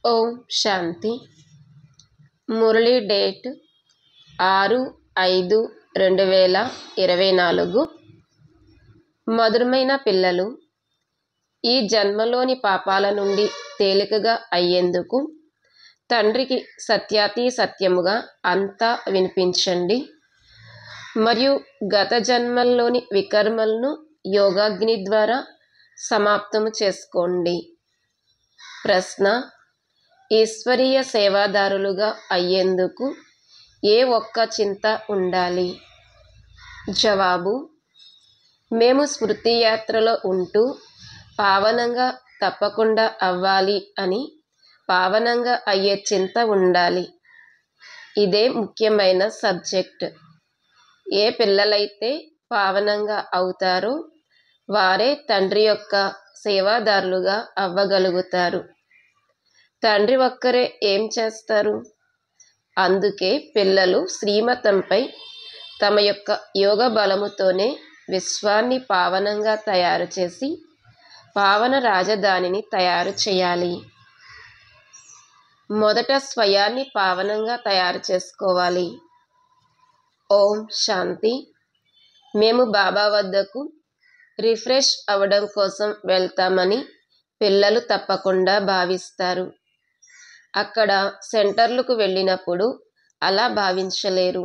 ఓం శాంతి. Murali date 6/5/2024. మధురమైన పిల్లలు, ఈ జన్మలోని పాపాల నుండి తేలికగా అయ్యేందుకు తండ్రికి సత్యాతి సత్యముగా అంతా వినిపించండి మరియు గత జన్మల్లోని వికర్మలను యోగాగ్ని ద్వారా సమాప్తము చేసుకోండి. ప్రశ్న: ఈశ్వరీయ సేవాదారులుగా అయ్యేందుకు ఏ ఒక్క చింత ఉండాలి? జవాబు: మేము స్మృతి యాత్రలో ఉంటూ పావనంగా తప్పకుండా అవ్వాలి అని పావనంగా అయ్యే చింత ఉండాలి. ఇదే ముఖ్యమైన సబ్జెక్ట్. ఏ పిల్లలైతే పావనంగా అవుతారో వారే తండ్రి యొక్క సేవాదారులుగా అవ్వగలుగుతారు. తండ్రి ఒక్కరే ఏం చేస్తారు? అందుకే పిల్లలు శ్రీమతంపై తమ యొక్క యోగ బలముతోనే విశ్వాన్ని పావనంగా తయారు చేసి పావన రాజధానిని తయారు చేయాలి. మొదట స్వయాన్ని పావనంగా తయారు చేసుకోవాలి. ఓం శాంతి. మేము బాబా వద్దకు రిఫ్రెష్ అవ్వడం కోసం వెళ్తామని పిల్లలు తప్పకుండా భావిస్తారు. అక్కడ సెంటర్లకు వెళ్ళినప్పుడు అలా భావించలేరు.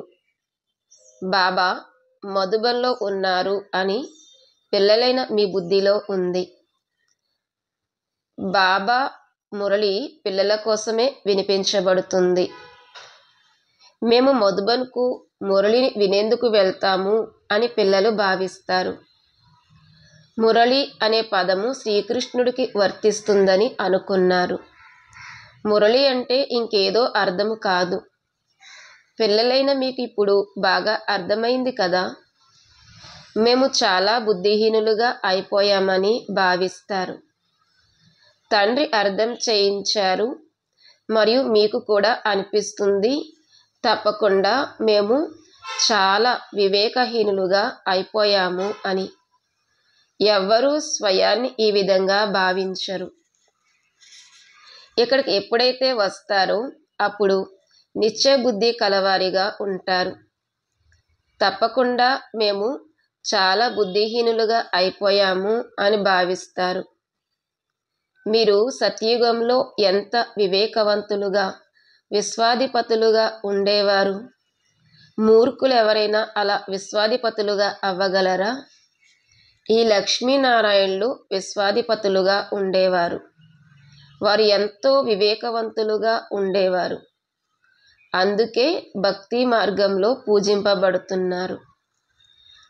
బాబా మధుబన్లో ఉన్నారు అని పిల్లలైన మీ బుద్ధిలో ఉంది. బాబా మురళి పిల్లల కోసమే వినిపించబడుతుంది. మేము మధుబన్కు మురళిని వినేందుకు వెళ్తాము అని పిల్లలు భావిస్తారు. మురళి అనే పదము శ్రీకృష్ణుడికి వర్తిస్తుందని అనుకున్నారు. మురళి అంటే ఇంకేదో అర్థము కాదు. పిల్లలైన మీకు ఇప్పుడు బాగా అర్థమైంది కదా. మేము చాలా బుద్ధిహీనులుగా అయిపోయామని భావిస్తారు. తండ్రి అర్థం చేయించారు మరియు మీకు కూడా అనిపిస్తుంది తప్పకుండా మేము చాలా వివేకహీనులుగా అయిపోయాము అని. ఎవ్వరూ స్వయాన్ని ఈ విధంగా భావించరు. ఇక్కడికి ఎప్పుడైతే వస్తారో అప్పుడు నిశ్చయ బుద్ధి కలవారిగా ఉంటారు. తప్పకుండా మేము చాలా బుద్ధిహీనులుగా అయిపోయాము అని భావిస్తారు. మీరు సత్యుగంలో ఎంత వివేకవంతులుగా విశ్వాధిపతులుగా ఉండేవారు. మూర్ఖులు ఎవరైనా అలా విశ్వాధిపతులుగా అవ్వగలరా? ఈ లక్ష్మీనారాయణులు విశ్వాధిపతులుగా ఉండేవారు. వారు ఎంతో వివేకవంతులుగా ఉండేవారు. అందుకే భక్తి మార్గంలో పూజింపబడుతున్నారు.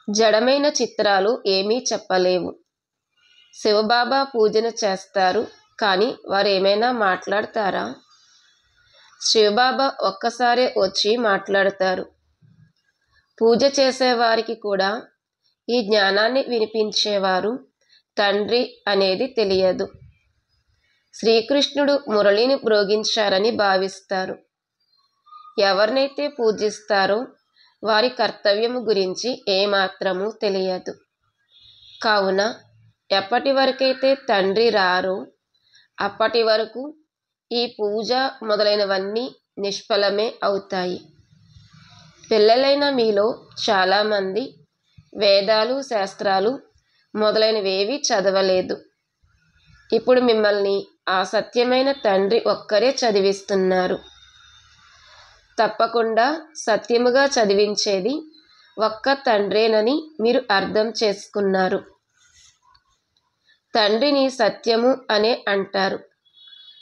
జడమైన చిత్రాలు ఏమీ చెప్పలేవు. శివబాబా పూజన చేస్తారు కానీ వారు ఏమైనా మాట్లాడతారా? శివబాబా ఒక్కసారే వచ్చి మాట్లాడతారు. పూజ చేసేవారికి కూడా ఈ జ్ఞానాన్ని వినిపించేవారు తండ్రి అనేది తెలియదు. శ్రీకృష్ణుడు మురళిని మ్రోగించారని భావిస్తారు. ఎవరినైతే పూజిస్తారో వారి కర్తవ్యము గురించి ఏమాత్రము తెలియదు. కావున ఎప్పటి వరకైతే తండ్రి రారో అప్పటి వరకు ఈ పూజ మొదలైనవన్నీ నిష్ఫలమే అవుతాయి. పిల్లలైన మీలో చాలామంది వేదాలు శాస్త్రాలు మొదలైనవేవి చదవలేదు. ఇప్పుడు మిమ్మల్ని ఆ సత్యమైన తండ్రి ఒక్కరే చదివిస్తున్నారు. తప్పకుండా సత్యముగా చదివించేది ఒక్క తండ్రేనని మీరు అర్థం చేసుకున్నారు. తండ్రిని సత్యము అనే అంటారు.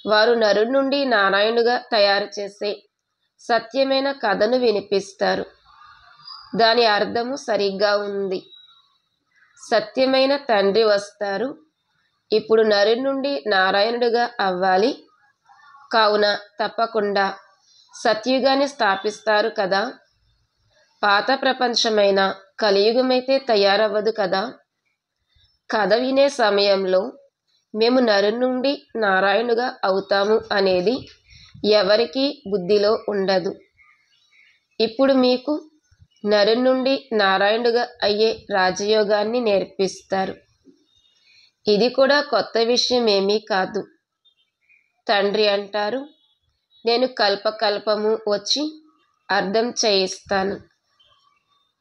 వారు నరుడి నుండి నారాయణుగా తయారు చేసే సత్యమైన కథను వినిపిస్తారు. దాని అర్థము సరిగ్గా ఉంది. సత్యమైన తండ్రి వస్తారు. ఇప్పుడు నరుడి నుండి నారాయణుడిగా అవ్వాలి. కావున తప్పకుండా సత్యుగాన్ని స్థాపిస్తారు కదా. పాత ప్రపంచమైన కలియుగమైతే తయారవ్వదు కదా. కథ వినే సమయంలో మేము నరుడి నుండి నారాయణుగా అవుతాము అనేది ఎవరికీ బుద్ధిలో ఉండదు. ఇప్పుడు మీకు నరుడి నుండి నారాయణుడిగా అయ్యే రాజయోగాన్ని నేర్పిస్తారు. ఇది కూడా కొత్త విషయం ఏమీ కాదు. తండ్రి అంటారు, నేను కల్పకల్పము వచ్చి అర్థం చేయిస్తాను.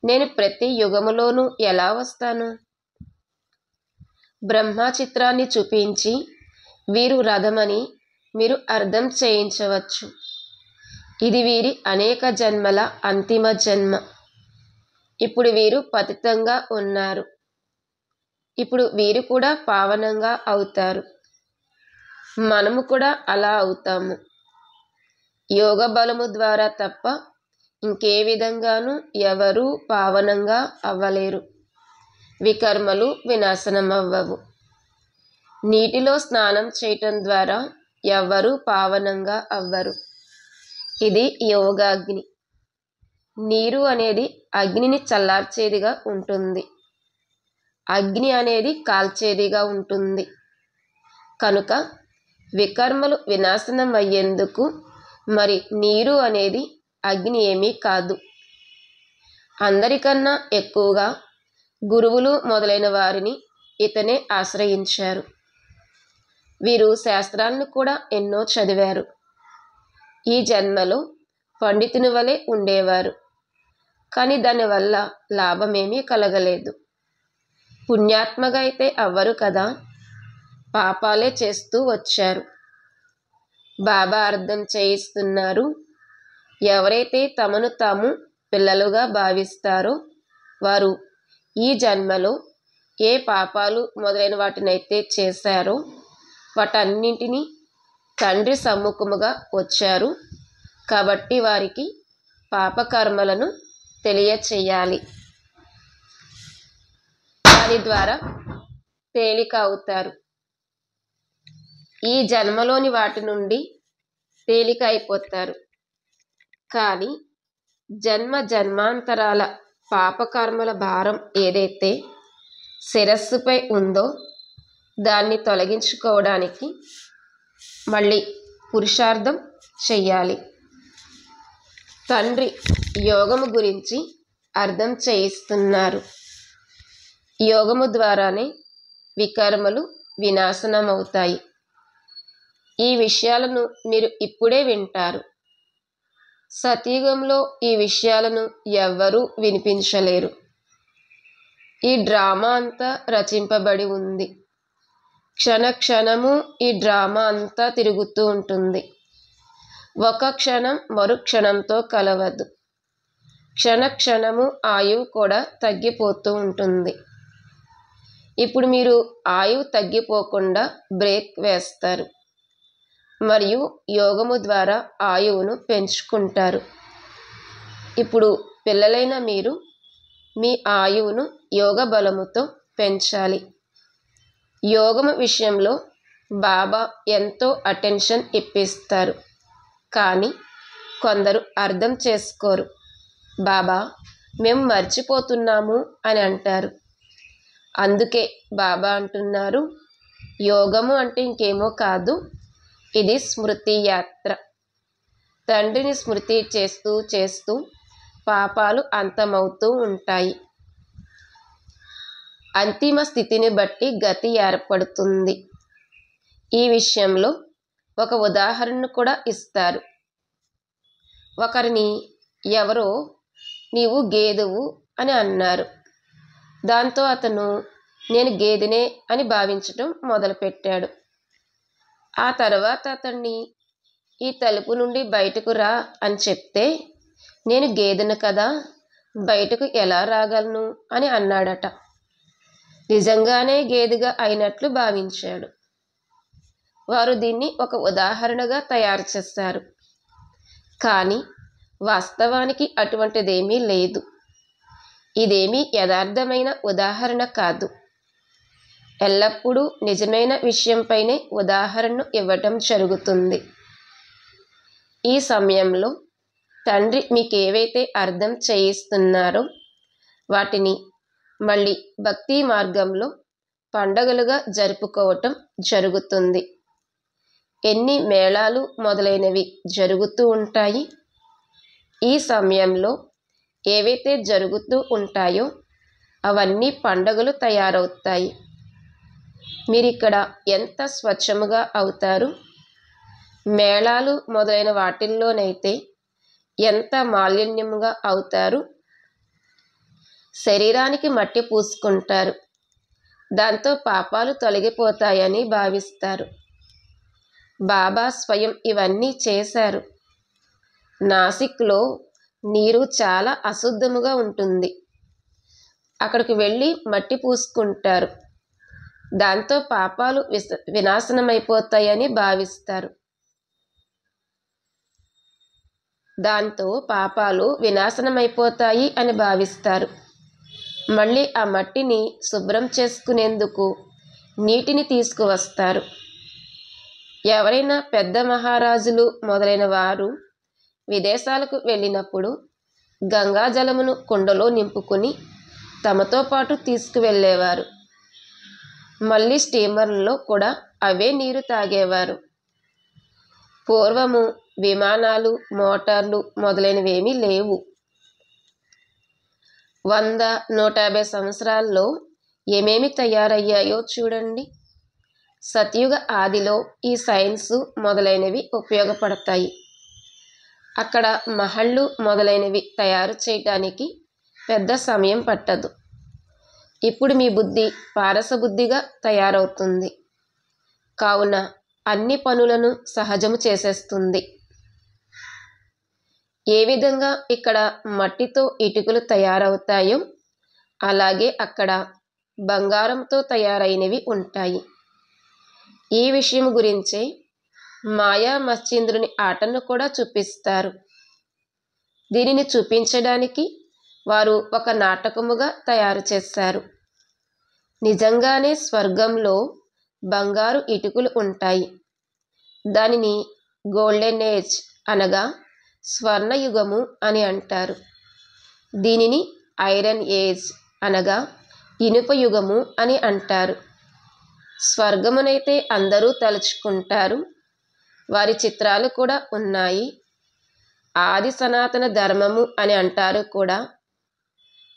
నేను ప్రతి యుగములోనూ ఎలా వస్తాను? బ్రహ్మ చిత్రాన్ని చూపించి వీరు రథమని మీరు అర్థం చేయించవచ్చు. ఇది వీరి అనేక జన్మల అంతిమ జన్మ. ఇప్పుడు వీరు పతితంగా ఉన్నారు. ఇప్పుడు వీరు కూడా పావనంగా అవుతారు. మనము కూడా అలా అవుతాము. యోగ బలము ద్వారా తప్ప ఇంకే విధంగానూ ఎవరూ పావనంగా అవ్వలేరు. వికర్మలు వినాశనం అవ్వవు. నీటిలో స్నానం చేయటం ద్వారా ఎవ్వరూ పావనంగా అవ్వరు. ఇది యోగాగ్ని. నీరు అనేది అగ్నిని చల్లార్చేదిగా ఉంటుంది. అగ్ని అనేది కాల్చేదిగా ఉంటుంది. కనుక వికర్మలు వినాశనం అయ్యేందుకు మరి నీరు అనేది అగ్ని ఏమీ కాదు. అందరికన్నా ఎక్కువగా గురువులు మొదలైన వారిని ఇతనే ఆశ్రయించారు. వీరు శాస్త్రాలను కూడా ఎన్నో చదివారు. ఈ జన్మలో పండితుని వలె ఉండేవారు. కానీ దానివల్ల లాభమేమీ కలగలేదు. పుణ్యాత్మగా అయితే అవ్వరు కదా, పాపాలే చేస్తూ వచ్చారు. బాబా అర్థం చేయిస్తున్నారు, ఎవరైతే తమను తాము పిల్లలుగా భావిస్తారో వారు ఈ జన్మలో ఏ పాపాలు మొదలైన వాటినైతే చేశారో వాటన్నింటినీ తండ్రి సమ్ముఖముగా వచ్చారు. కాబట్టి వారికి పాపకర్మలను తెలియచేయాలి. దాని ద్వారా తేలిక అవుతారు. ఈ జన్మలోని వాటి నుండి తేలిక అయిపోతారు. కానీ జన్మ జన్మాంతరాల పాపకర్మల భారం ఏదైతే శిరస్సుపై ఉందో దాన్ని తొలగించుకోవడానికి మళ్ళీ పురుషార్థం చెయ్యాలి. తండ్రి యోగము గురించి అర్థం చేయిస్తున్నారు. యోగము ద్వారానే వికర్మలు వినాశనమవుతాయి. ఈ విషయాలను మీరు ఇప్పుడే వింటారు. సతయుగంలో ఈ విషయాలను ఎవ్వరూ వినిపించలేరు. ఈ డ్రామా అంతా రచింపబడి ఉంది. క్షణక్షణము ఈ డ్రామా అంతా తిరుగుతూ ఉంటుంది. ఒక క్షణం మరు క్షణంతో కలవదు. క్షణక్షణము ఆయువు కూడా తగ్గిపోతూ ఉంటుంది. ఇప్పుడు మీరు ఆయువు తగ్గిపోకుండా బ్రేక్ వేస్తారు మరియు యోగము ద్వారా ఆయువును పెంచుకుంటారు. ఇప్పుడు పిల్లలైన మీరు మీ ఆయువును యోగ బలముతో పెంచాలి. యోగము విషయంలో బాబా ఎంతో అటెన్షన్ ఇప్పిస్తారు. కానీ కొందరు అర్థం చేసుకోరు. బాబా మేము మర్చిపోతున్నాము అని అంటారు. అందుకే బాబా అంటున్నారు, యోగము అంటే ఇంకేమో కాదు, ఇది స్మృతి యాత్ర. తండ్రిని స్మృతి చేస్తూ చేస్తూ పాపాలు అంతమవుతూ ఉంటాయి. అంతిమ స్థితిని బట్టి గతి ఏర్పడుతుంది. ఈ విషయంలో ఒక ఉదాహరణ కూడా ఇస్తారు. ఒకరిని ఎవరో నీవు గేదెవు అని అన్నారు. దాంతో అతను నేను గేదెనే అని భావించటం మొదలుపెట్టాడు. ఆ తర్వాత అతన్ని ఈ తలుపు నుండి బయటకు రా అని చెప్తే నేను గేదెను కదా, బయటకు ఎలా రాగలను అని అన్నాడట. నిజంగానే గేదెగా అయినట్లు భావించాడు. వారు దీన్ని ఒక ఉదాహరణగా తయారు చేశారు. కానీ వాస్తవానికి అటువంటిదేమీ లేదు. ఇదేమీ యథార్థమైన ఉదాహరణ కాదు. ఎల్లప్పుడూ నిజమైన విషయంపైనే ఉదాహరణను ఇవ్వటం జరుగుతుంది. ఈ సమయంలో తండ్రి మీకేవైతే అర్థం చేయిస్తున్నారో వాటిని మళ్ళీ భక్తి మార్గంలో పండగలుగా జరుపుకోవటం జరుగుతుంది. ఎన్ని మేళాలు మొదలైనవి జరుగుతూ ఉంటాయి. ఈ సమయంలో ఏవైతే జరుగుతూ ఉంటాయో అవన్నీ పండగలు తయారవుతాయి. మీరిక్కడ ఎంత స్వచ్ఛముగా అవుతారు. మేళాలు మొదలైన వాటిల్లోనైతే ఎంత మాలిన్యముగా అవుతారు. శరీరానికి మట్టి పూసుకుంటారు. దాంతో పాపాలు తొలగిపోతాయని భావిస్తారు. బాబా స్వయం ఇవన్నీ చేశారు. నాసిక్లో నీరు చాలా అశుద్ధముగా ఉంటుంది. అక్కడికి వెళ్ళి మట్టి పూసుకుంటారు. దాంతో పాపాలు వినాశనమైపోతాయని భావిస్తారు. మళ్ళీ ఆ మట్టిని శుభ్రం చేసుకునేందుకు నీటిని తీసుకువస్తారు. ఎవరైనా పెద్ద మహారాజులు మొదలైన వారు విదేశాలకు వెళ్ళినప్పుడు గంగాజలమును కుండలో నింపుకుని తమతో పాటు తీసుకువెళ్ళేవారు. మళ్ళీ స్టీమర్లలో కూడా అవే నీరు తాగేవారు. పూర్వము విమానాలు, మోటార్లు మొదలైనవేమీ లేవు. 100-150 సంవత్సరాల్లో ఏమేమి తయారయ్యాయో చూడండి. సత్యుగ ఆదిలో ఈ సైన్సు మొదలైనవి ఉపయోగపడతాయి. అక్కడ మహళ్ళు మొదలైనవి తయారు చేయటానికి పెద్ద సమయం పట్టదు. ఇప్పుడు మీ బుద్ధి పారసబుద్ధిగా తయారవుతుంది. కావున అన్ని పనులను సహజము చేసేస్తుంది. ఏ విధంగా ఇక్కడ మట్టితో ఇటుకలు తయారవుతాయో అలాగే అక్కడ బంగారంతో తయారైనవి ఉంటాయి. ఈ విషయం గురించే మాయా మశ్చంద్రుని ఆటను కూడా చూపిస్తారు. దీనిని చూపించడానికి వారు ఒక నాటకముగా తయారు చేశారు. నిజంగానే స్వర్గంలో బంగారు ఇటుకలు ఉంటాయి. దానిని గోల్డెన్ ఏజ్ అనగా స్వర్ణయుగము అని అంటారు. దీనిని ఐరన్ ఏజ్ అనగా ఇనుప యుగము అని అంటారు. స్వర్గమునైతే అందరూ తలుచుకుంటారు. వారి చిత్రాలు కూడా ఉన్నాయి. ఆది సనాతన ధర్మము అని అంటారు కూడా.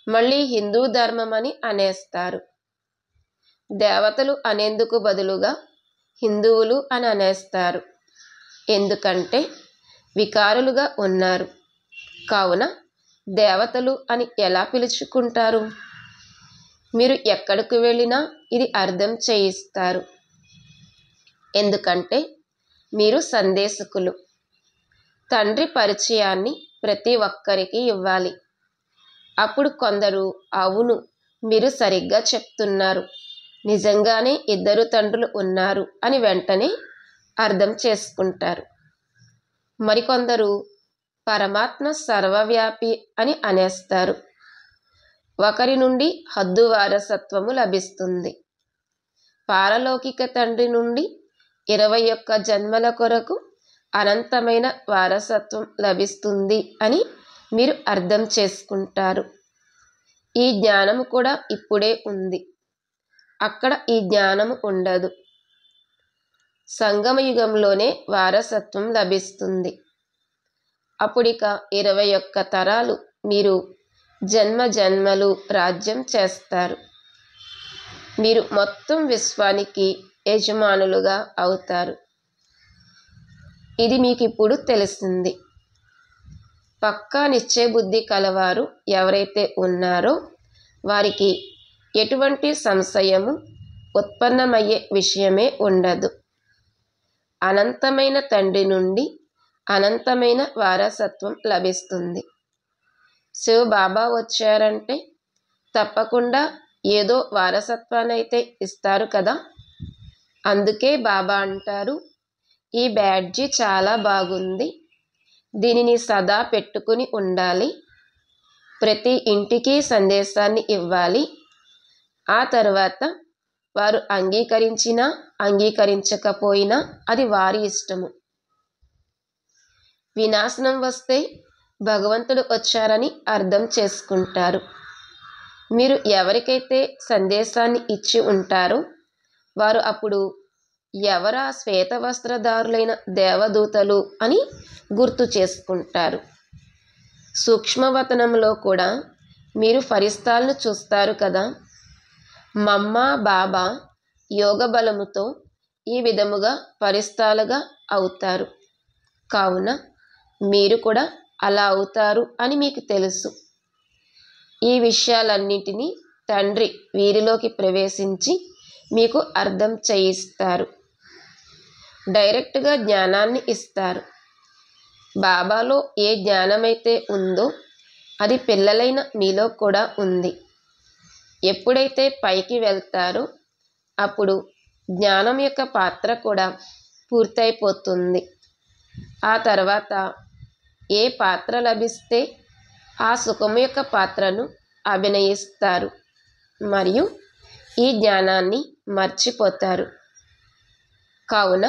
మళ్ళీ హిందూ ధర్మం అని అనేస్తారు. దేవతలు అనేందుకు బదులుగా హిందువులు అని అనేస్తారు. ఎందుకంటే వికారులుగా ఉన్నారు. కావున దేవతలు అని ఎలా పిలుచుకుంటారు? మీరు ఎక్కడికి వెళ్ళినా ఇది అర్థం చేయిస్తారు. ఎందుకంటే మీరు సందేశకులు. తండ్రి పరిచయాన్ని ప్రతి ఒక్కరికి ఇవ్వాలి. అప్పుడు కొందరు అవును మీరు సరిగ్గా చెప్తున్నారు, నిజంగానే 2 తండ్రులు ఉన్నారు అని వెంటనే అర్థం చేసుకుంటారు. మరికొందరు పరమాత్మ సర్వవ్యాపి అని అనేస్తారు. ఒకరి నుండి హద్దు వారసత్వము లభిస్తుంది. పారలౌకిక తండ్రి నుండి 21 జన్మల కొరకు అనంతమైన వారసత్వం లభిస్తుంది అని మీరు అర్థం చేసుకుంటారు. ఈ జ్ఞానము కూడా ఇప్పుడే ఉంది. అక్కడ ఈ జ్ఞానము ఉండదు. సంగమయుగంలోనే వారసత్వం లభిస్తుంది. అప్పుడిక 21 తరాలు మీరు జన్మ జన్మలు రాజ్యం చేస్తారు. మీరు మొత్తం విశ్వానికి యజమానులుగా అవుతారు. ఇది మీకు ఇప్పుడు తెలిసింది. పక్కా నిశ్చయబుద్ధి కలవారు ఎవరైతే ఉన్నారో వారికి ఎటువంటి సంశయము ఉత్పన్నమయ్యే విషయమే ఉండదు. అనంతమైన తండ్రి నుండి అనంతమైన వారసత్వం లభిస్తుంది. శివబాబా వచ్చారంటే తప్పకుండా ఏదో వారసత్వాన్నైతే ఇస్తారు కదా. అందుకే బాబా అంటారు, ఈ బ్యాడ్జీ చాలా బాగుంది, దీనిని సదా పెట్టుకుని ఉండాలి. ప్రతి ఇంటికి సందేశాన్ని ఇవ్వాలి. ఆ తర్వాత వారు అంగీకరించినా అంగీకరించకపోయినా అది వారి ఇష్టము. వినాశనం వస్తే భగవంతుడు వచ్చారని అర్థం చేసుకుంటారు. మీరు ఎవరికైతే సందేశాన్ని ఇచ్చి ఉంటారో వారు అప్పుడు ఎవరా శ్వేత వస్త్రధారులైన దేవదూతలు అని గుర్తు చేసుకుంటారు. సూక్ష్మవతనంలో కూడా మీరు ఫరిస్తాలను చూస్తారు కదా. మమ్మ బాబా యోగ బలముతో ఈ విధముగా ఫరిస్తాలుగా అవుతారు. కావున మీరు కూడా అలా అవుతారు అని మీకు తెలుసు. ఈ విషయాలన్నింటినీ తండ్రి వీరిలోకి ప్రవేశించి మీకు అర్థం చేయిస్తారు. డైరెక్ట్గా జ్ఞానాన్ని ఇస్తారు. బాబాలో ఏ జ్ఞానమైతే ఉందో అది పిల్లలైన మీలో కూడా ఉంది. ఎప్పుడైతే పైకి వెళ్తారో అప్పుడు జ్ఞానం యొక్క పాత్ర కూడా పూర్తయిపోతుంది. ఆ తర్వాత ఏ పాత్ర లభిస్తే ఆ సుఖము యొక్క పాత్రను అభినయిస్తారు మరియు ఈ జ్ఞానాన్ని మర్చిపోతారు. కావున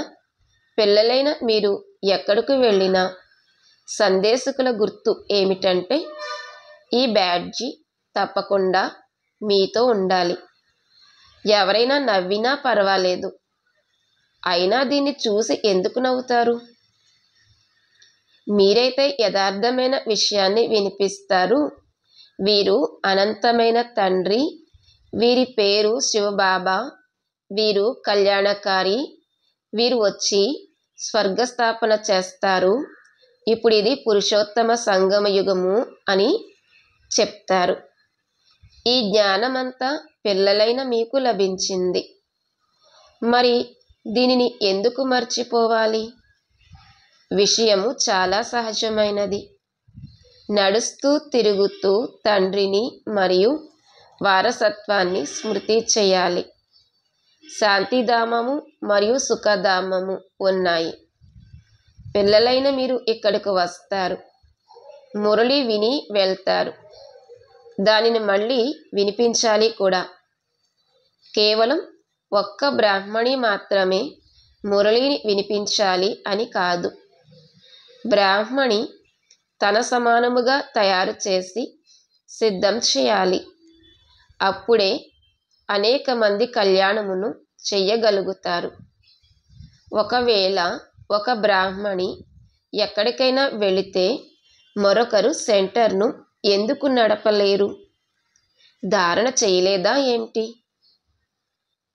పిల్లలైన మీరు ఎక్కడికి వెళ్ళినా సందేశకుల గుర్తు ఏమిటంటే ఈ బ్యాడ్జి తప్పకుండా మీతో ఉండాలి. ఎవరైనా నవ్వినా పర్వాలేదు, అయినా దీన్ని చూసి ఎందుకు నవ్వుతారు? మీరైతే యథార్థమైన విషయాన్ని వినిపిస్తారు. వీరు అనంతమైన తండ్రి, వీరి పేరు శివబాబా, వీరు కళ్యాణకారి, వీరు వచ్చి స్వర్గస్థాపన చేస్తారు. ఇప్పుడు ఇది పురుషోత్తమ సంగమ యుగము అని చెప్తారు. ఈ జ్ఞానమంతా పిల్లలైన మీకు లభించింది. మరి దీనిని ఎందుకు మర్చిపోవాలి? విషయము చాలా సహజమైనది. నడుస్తూ తిరుగుతూ తండ్రిని మరియు వారసత్వాన్ని స్మృతి చేయాలి. శాంతిధామము మరియు సుఖధామము ఉన్నాయి. పిల్లలైన మీరు ఇక్కడికి వస్తారు, మురళి విని వెళ్తారు. దానిని మళ్ళీ వినిపించాలి కూడా. కేవలం ఒక్క బ్రాహ్మణి మాత్రమే మురళిని వినిపించాలి అని కాదు. బ్రాహ్మణి తన సమానముగా తయారు చేసి సిద్ధం చేయాలి. అప్పుడే అనేక మంది కళ్యాణమును చెయ్యగలుగుతారు. ఒకవేళ ఒక బ్రాహ్మణి ఎక్కడికైనా వెళితే మరొకరు సెంటర్ను ఎందుకు నడపలేరు? ధారణ చేయలేదా ఏంటి?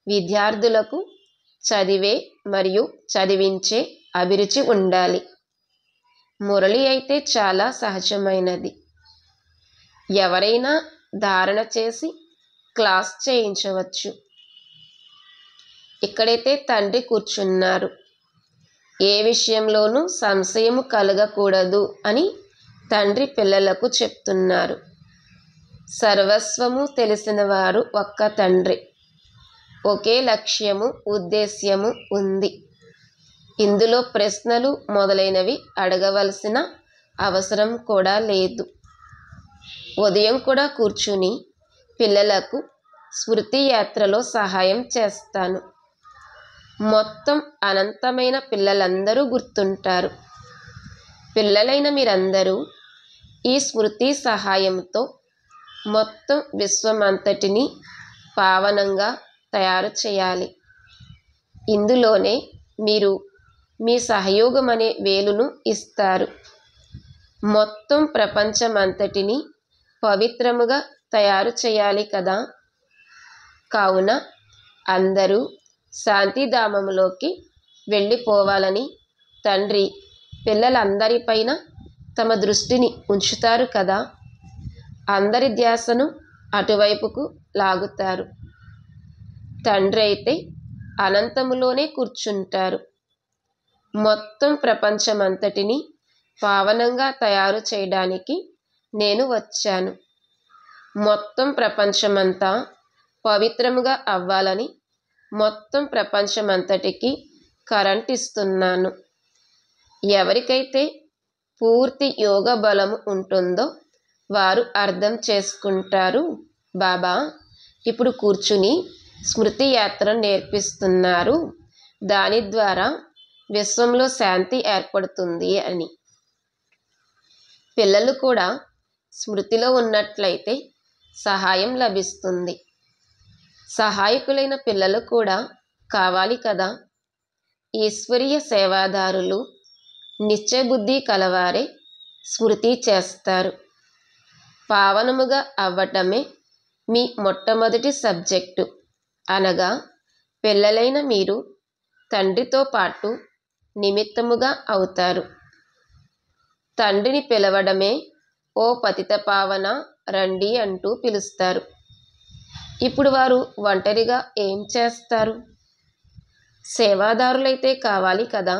విద్యార్థులకు చదివే మరియు చదివించే అభిరుచి ఉండాలి. మురళి అయితే చాలా సహజమైనది. ఎవరైనా ధారణ చేసి క్లాస్ చేయించవచ్చు. ఇక్కడైతే తండ్రి కూర్చున్నారు. ఏ విషయంలోనూ సంశయము కలగకూడదు అని తండ్రి పిల్లలకు చెప్తున్నారు. సర్వస్వము తెలిసిన వారు ఒక్క తండ్రి. ఒకే లక్ష్యము, ఉద్దేశ్యము ఉంది. ఇందులో ప్రశ్నలు మొదలైనవి అడగవలసిన అవసరం కూడా లేదు. ఉదయం కూడా కూర్చుని పిల్లలకు స్మృతి యాత్రలో సహాయం చేస్తాను. మొత్తం అనంతమైన పిల్లలందరూ గుర్తుంటారు. పిల్లలైన మీరందరూ ఈ స్మృతి సహాయంతో మొత్తం విశ్వమంతటిని పావనంగా తయారు చేయాలి. ఇందులోనే మీరు మీ సహయోగం అనే వేలును ఇస్తారు. మొత్తం ప్రపంచమంతటిని పవిత్రముగా తయారు చేయాలి కదా. కావున అందరూ శాంతిధామములోకి వెళ్ళిపోవాలని తండ్రి పిల్లలందరిపైన తమ దృష్టిని ఉంచుతారు కదా. అందరి ధ్యాసను అటువైపుకు లాగుతారు. తండ్రి అయితే అనంతములోనే కూర్చుంటారు. మొత్తం ప్రపంచమంతటిని పావనంగా తయారు చేయడానికి నేను వచ్చాను. మొత్తం ప్రపంచమంతా పవిత్రముగా అవ్వాలని మొత్తం ప్రపంచమంతటికి కరెంట్ ఇస్తున్నాను. ఎవరికైతే పూర్తి యోగ బలము ఉంటుందో వారు అర్థం చేసుకుంటారు. బాబా ఇప్పుడు కూర్చుని స్మృతి యాత్ర నేర్పిస్తున్నారు. దాని ద్వారా విశ్వంలో శాంతి ఏర్పడుతుంది అని. పిల్లలు కూడా స్మృతిలో ఉన్నట్లయితే సహాయం లభిస్తుంది. సహాయకులైన పిల్లలు కూడా కావాలి కదా. ఈశ్వరీయ సేవాదారులు నిశ్చయబుద్ధి కలవారే స్మృతి చేస్తారు. పావనముగా అవ్వటమే మీ మొట్టమొదటి సబ్జెక్టు. అనగా పిల్లలైన మీరు తండ్రితో పాటు నిమిత్తముగా అవుతారు. తండ్రిని పిలవడమే ఓ పతిత పావన రండి అంటూ పిలుస్తారు. ఇప్పుడు వారు ఒంటరిగా ఏం చేస్తారు? సేవాదారులైతే కావాలి కదా.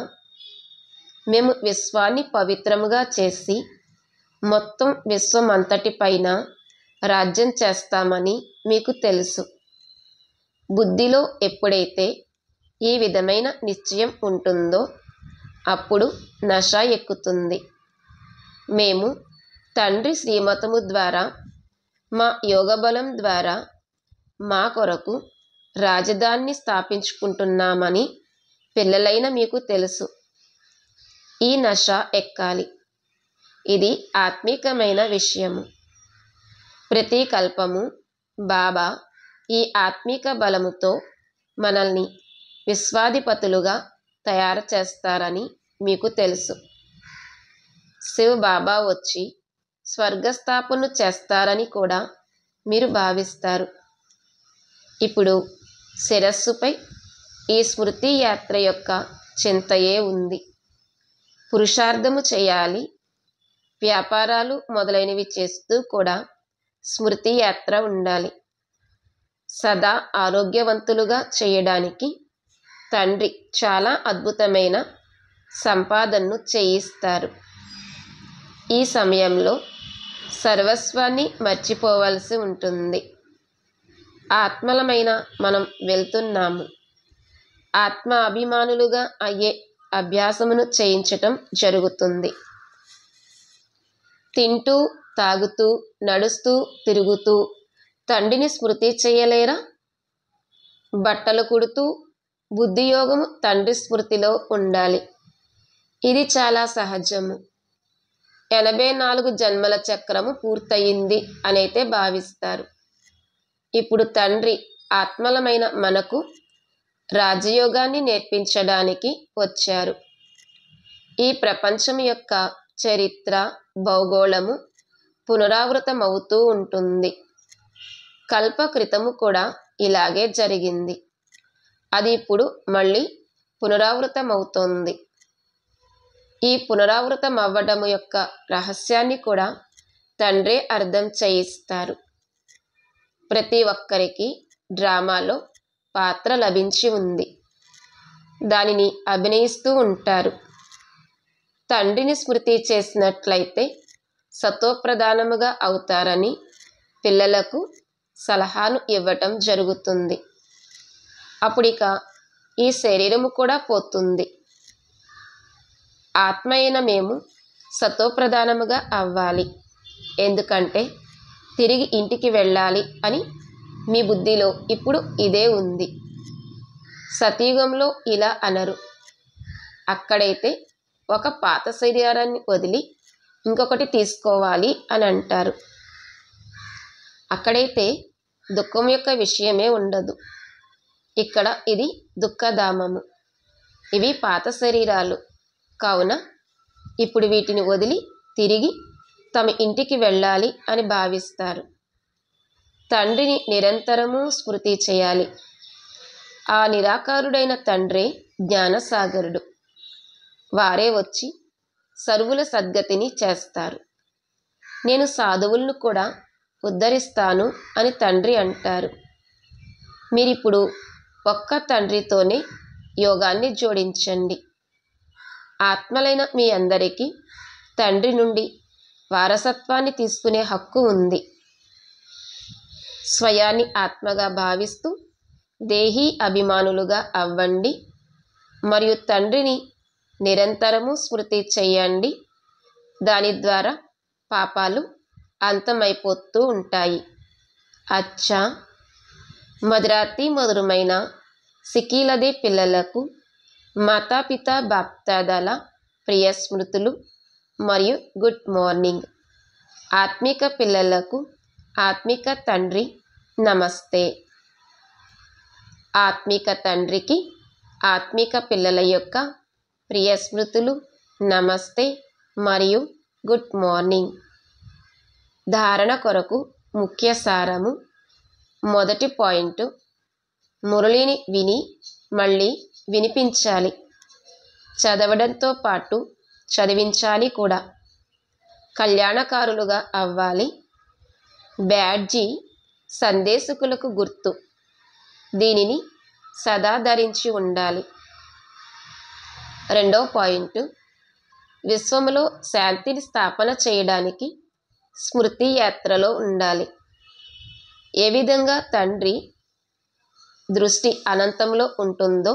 మేము విశ్వాన్ని పవిత్రముగా చేసి మొత్తం విశ్వమంతటిపైన రాజ్యం చేస్తామని మీకు తెలుసు. బుద్ధిలో ఎప్పుడైతే ఈ విధమైన నిశ్చయం ఉంటుందో అప్పుడు నశ ఎక్కుతుంది. మేము తండ్రి శ్రీమతము ద్వారా మా యోగబలం ద్వారా మా కొరకు రాజధానిని స్థాపించుకుంటున్నామని పిల్లలైన మీకు తెలుసు. ఈ నశ ఎక్కాలి. ఇది ఆత్మీకమైన విషయము. ప్రతి కల్పము బాబా ఈ ఆత్మీక బలముతో మనల్ని విశ్వాధిపతులుగా తయారు చేస్తారని మీకు తెలుసు. శివ్ బాబా వచ్చి స్వర్గస్థాపన చేస్తారని కూడా మీరు భావిస్తారు. ఇప్పుడు శిరస్సుపై ఈ స్మృతి యాత్ర యొక్క చింతయే ఉంది. పురుషార్థము చేయాలి, వ్యాపారాలు మొదలైనవి చేస్తూ కూడా స్మృతి యాత్ర ఉండాలి. సదా ఆరోగ్యవంతులుగా చేయడానికి తండ్రి చాలా అద్భుతమైన సంపాదనను చేయిస్తారు. ఈ సమయంలో సర్వస్వాన్ని మర్చిపోవలసి ఉంటుంది. ఆత్మలమైన మనం వెళ్తున్నాము. ఆత్మ అభిమానులుగా అయ్యే అభ్యాసమును చేయించటం జరుగుతుంది. తింటూ తాగుతూ నడుస్తూ తిరుగుతూ తండ్రిని స్మృతి చేయలేరా? బట్టలు కుడుతూ బుద్ధియోగము తండ్రి స్మృతిలో ఉండాలి. ఇది చాలా సహజము. 84 జన్మల చక్రము పూర్తయింది అనైతే భావిస్తారు. ఇప్పుడు తండ్రి ఆత్మలమైన మనకు రాజయోగాన్ని నేర్పించడానికి వచ్చారు. ఈ ప్రపంచం యొక్క చరిత్ర భౌగోళము పునరావృతమవుతూ ఉంటుంది. కల్ప క్రితము కూడా ఇలాగే జరిగింది. అది ఇప్పుడు మళ్ళీ పునరావృతమవుతోంది. ఈ పునరావృతం అవ్వడము యొక్క రహస్యాన్ని కూడా తండ్రే అర్థం చేయిస్తారు. ప్రతి ఒక్కరికి డ్రామాలో పాత్ర లభించి ఉంది. దానిని అభినయిస్తూ ఉంటారు. తండ్రిని స్మృతి చేసినట్లయితే సతోప్రధానముగా అవుతారని పిల్లలకు సలహాను ఇవ్వటం జరుగుతుంది. అప్పుడిక ఈ శరీరము కూడా పోతుంది. ఆత్మ అయిన మేము సతోప్రధానముగా అవ్వాలి. ఎందుకంటే తిరిగి ఇంటికి వెళ్ళాలి అని మీ బుద్ధిలో ఇప్పుడు ఇదే ఉంది. సతయుగంలో ఇలా అనరు. అక్కడైతే ఒక పాత శరీరాన్ని వదిలి ఇంకొకటి తీసుకోవాలి అని అంటారు. అక్కడైతే దుఃఖం యొక్క విషయమే ఉండదు. ఇక్కడ ఇది దుఃఖధామము. ఇవి పాత శరీరాలు కావున ఇప్పుడు వీటిని వదిలి తిరిగి తమ ఇంటికి వెళ్ళాలి అని భావిస్తారు. తండ్రిని నిరంతరము స్మృతి చేయాలి. ఆ నిరాకారుడైన తండ్రే జ్ఞానసాగరుడు. వారే వచ్చి సర్వుల సద్గతిని చేస్తారు. నేను సాధువులను కూడా ఉద్ధరిస్తాను అని తండ్రి అంటారు. మీరిప్పుడు ఒక్క తండ్రితోనే యోగాన్ని జోడించండి. ఆత్మలైన మీ అందరికీ తండ్రి నుండి వారసత్వాన్ని తీసుకునే హక్కు ఉంది. స్వయాన్ని ఆత్మగా భావిస్తూ దేహీ అభిమానులుగా అవ్వండి మరియు తండ్రిని నిరంతరము స్మృతి చేయండి. దాని ద్వారా పాపాలు అంతమైపోతూ ఉంటాయి. అచ్చా, మధురాతి మధురమైన సికీలదే పిల్లలకు మాతాపిత బాప్దాదాల ప్రియ స్మృతులు మరియు గుడ్ మార్నింగ్. ఆత్మిక పిల్లలకు ఆత్మిక తండ్రి నమస్తే. ఆత్మిక తండ్రికి ఆత్మిక పిల్లల యొక్క ప్రియ స్మృతులు నమస్తే మరియు గుడ్ మార్నింగ్. ధారణ కొరకు ముఖ్య సారము. మొదటి పాయింట్, మురళిని విని మళ్ళీ వినిపించాలి. చదవడంతో పాటు చదివించాలి కూడా. కళ్యాణకారులుగా అవ్వాలి. బ్యాడ్జీ సందేశకులకు గుర్తు. దీనిని సదా ధరించి ఉండాలి. 2వ పాయింట్, విశ్వములో శాంతిని స్థాపన చేయడానికి స్మృతి యాత్రలో ఉండాలి. ఏ విధంగా తండ్రి దృష్టి అనంతంలో ఉంటుందో,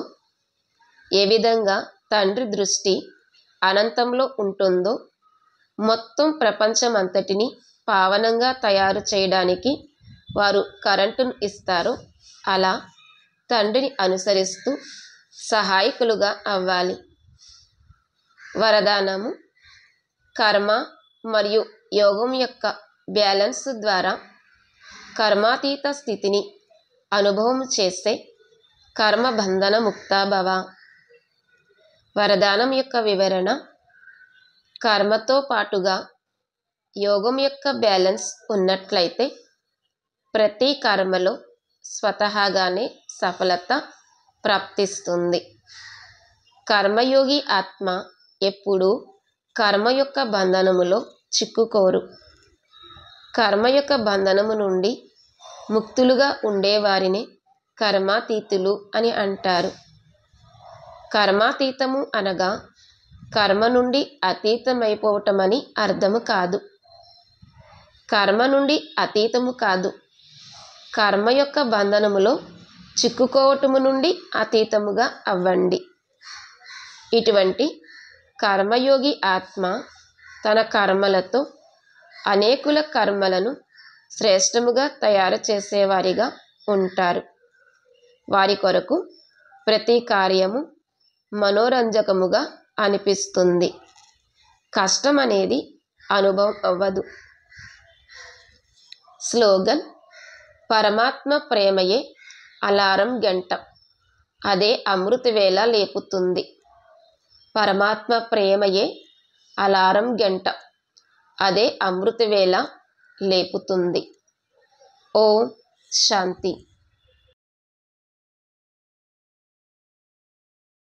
ఏ విధంగా తండ్రి దృష్టి అనంతంలో ఉంటుందో, మొత్తం ప్రపంచమంతటిని పావనంగా తయారు చేయడానికి వారు కరెంటును ఇస్తారు. అలా తండ్రిని అనుసరిస్తూ సహాయకులుగా అవ్వాలి. వరదానము: కర్మ మరియు యోగం యొక్క బ్యాలెన్స్ ద్వారా కర్మాతీత స్థితిని అనుభవం చేసే కర్మ బంధన ముక్తాభవ. వరదానం యొక్క వివరణ: కర్మతో పాటుగా యోగం యొక్క బ్యాలెన్స్ ఉన్నట్లయితే ప్రతి కర్మలో స్వతహాగానే సఫలత ప్రాప్తిస్తుంది. కర్మయోగి ఆత్మ ఎప్పుడూ కర్మ యొక్క బంధనములో చిక్కుకోరు. కర్మ యొక్క బంధనము నుండి ముక్తులుగా ఉండేవారిని కర్మాతీతులు అని అంటారు. కర్మాతీతము అనగా కర్మ నుండి అతీతమైపోవటమని అర్థము కాదు. కర్మ నుండి అతీతము కాదు, కర్మ యొక్క బంధనములో చిక్కుకోవటము నుండి అతీతముగా అవ్వండి. ఇటువంటి కర్మయోగి ఆత్మ తన కర్మలతో అనేకుల కర్మలను శ్రేష్టముగా తయారు చేసేవారిగా ఉంటారు. వారి కొరకు ప్రతి కార్యము మనోరంజకముగా అనిపిస్తుంది. కష్టం అనేది అనుభవం అవ్వదు. స్లోగన్: పరమాత్మ ప్రేమయే అలారం గంట, అదే అమృతవేళ లేపుతుంది. పరమాత్మ ప్రేమయే అలారం గంట, అదే అమృతవేళ లేపుతుంది. ఓం శాంతి.